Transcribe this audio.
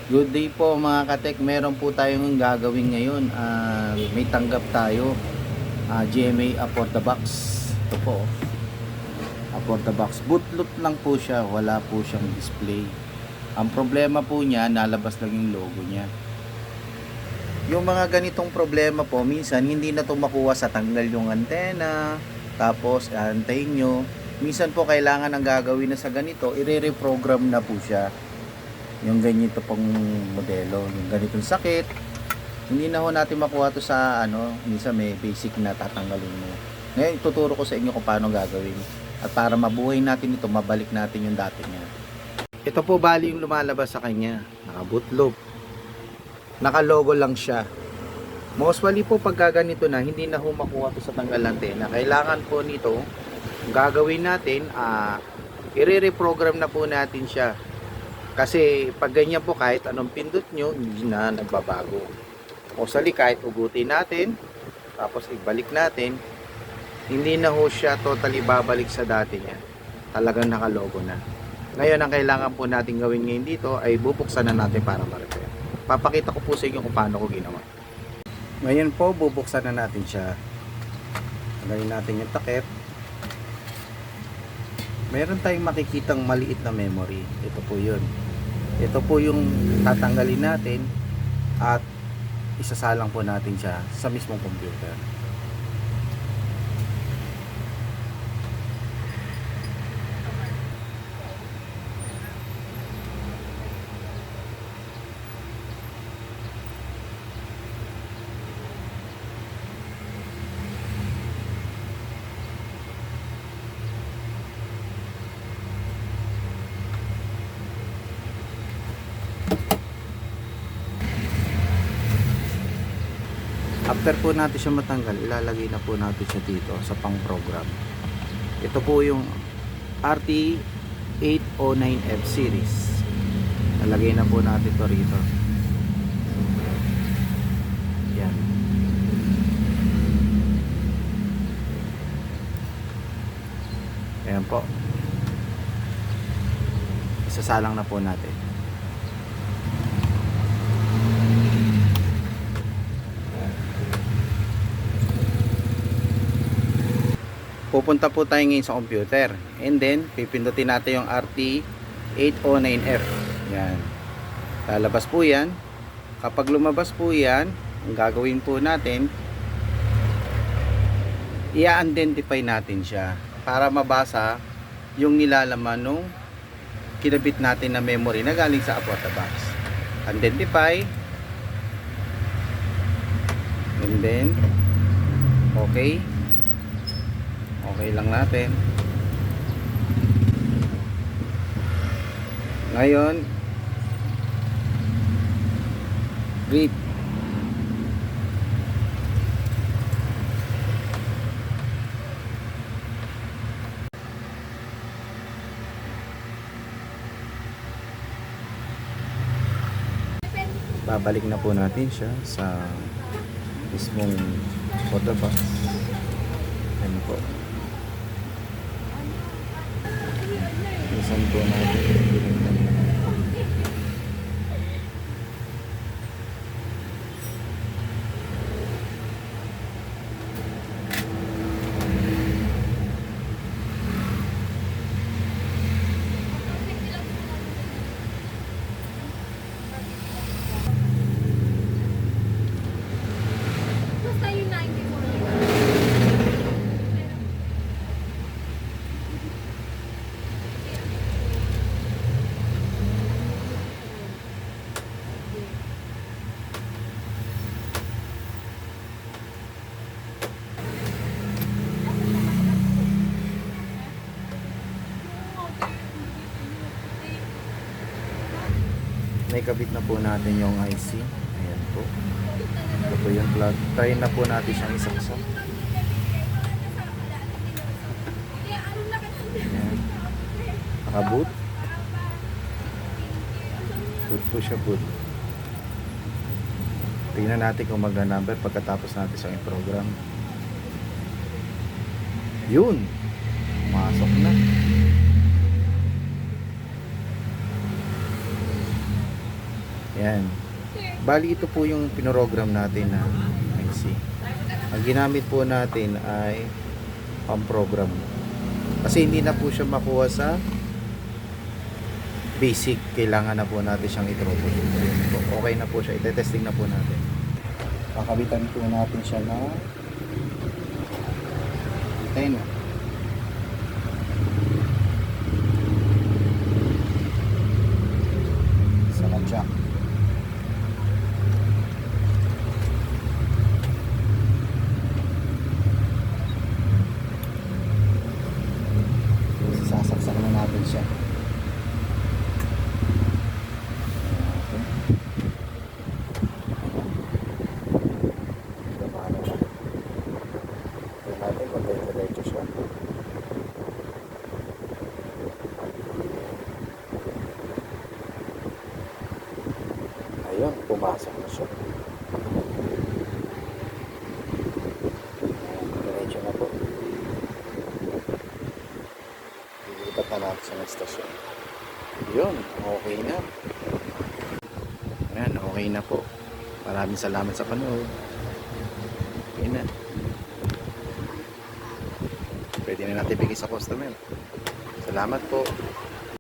Good day po mga katek. Meron po tayong gagawin ngayon. May tanggap tayo. GMA Afford the Box. Ito po. Afford the Box. Bootloop lang po siya. Wala po siyang display. Ang problema po niya, nalabas lang yung logo niya. Yung mga ganitong problema po, minsan hindi na ito makuha sa tanggal yung antena. Tapos, antayin nyo. Minsan po kailangan ang gagawin na sa ganito, i-reprogram na po siya. Yung ganito pong modelo, yung ganitong sakit, hindi na ho natin makuha to sa minsan may basic na tatanggalin mo. Ngayon ituturo ko sa inyo kung paano gagawin, at para mabuhay natin ito, mabalik natin yung dati niya. Ito po bali yung lumalabas sa kanya, naka bootloop, naka logo lang siya. Mostly po pag ganito na, hindi na ho makuha to sa tanggal antena. Kailangan po nito, gagawin natin, i-reprogram na po natin siya. Kasi pag ganyan po, kahit anong pindot nyo, hindi na nagbabago. O sali, kahit ugutin natin, tapos ibalik natin, hindi na ho siya totally babalik sa dati niya. Talagang nakalogo na. Ngayon, ang kailangan po natin gawin ngayon dito ay bubuksan na natin para ma-repair. Papakita ko po sa inyo kung paano ko ginawa. Ngayon po, bubuksan na natin siya. Tagayin natin yung takip. Meron tayong makikitang maliit na memory. Ito po yun. Ito po yung tatanggalin natin at isasalang po natin siya sa mismong computer. After po natin siya matanggal, ilalagay na po natin siya dito sa pang program. Ito po yung RT809F series. Nalagay na po natin ito rito. Yan. Ayan po. Isasalang na po natin. Pupunta po tayo ngayon sa computer, and then pipindutin natin yung RT809F. Yan. Lalabas po yan. Kapag lumabas po yan, ang gagawin po natin, i-identify natin siya para mabasa yung nilalaman nung kinabit natin na memory na galing sa Afford the Box. Identify, and then okay. Okay lang natin. Ngayon, read. Babalik na po natin siya sa mismong photo box. Ano po? Isan po natin. May kabit na po natin yung IC. Ayan po. Ito po yung plug. Try na po natin siyang isaksak. Ayan. Nakaboot. Boot po siya, boot. Tingnan natin kung magna-number pagkatapos natin sa program. Yun. Masok na. Yan. Bali ito po yung pinorogram natin na IC. Ang ginamit po natin ay pang-program. Kasi hindi na po siya makuha sa basic. Kailangan na po natin siyang i-troubleshoot. Okay na po siya. Ite-testing na po natin. Kakabitan po natin siya na 10. Sa jack. Sasaksak na natin siya. Natin kung diretso siya. Ayun, pumasok na siya. Diretso na po. Lilipat na natin sa next station. Yun, okay na. Ayan, okay na po. Maraming salamat sa panood. Okay na. Pwede na natin bigay sa customer. Salamat po.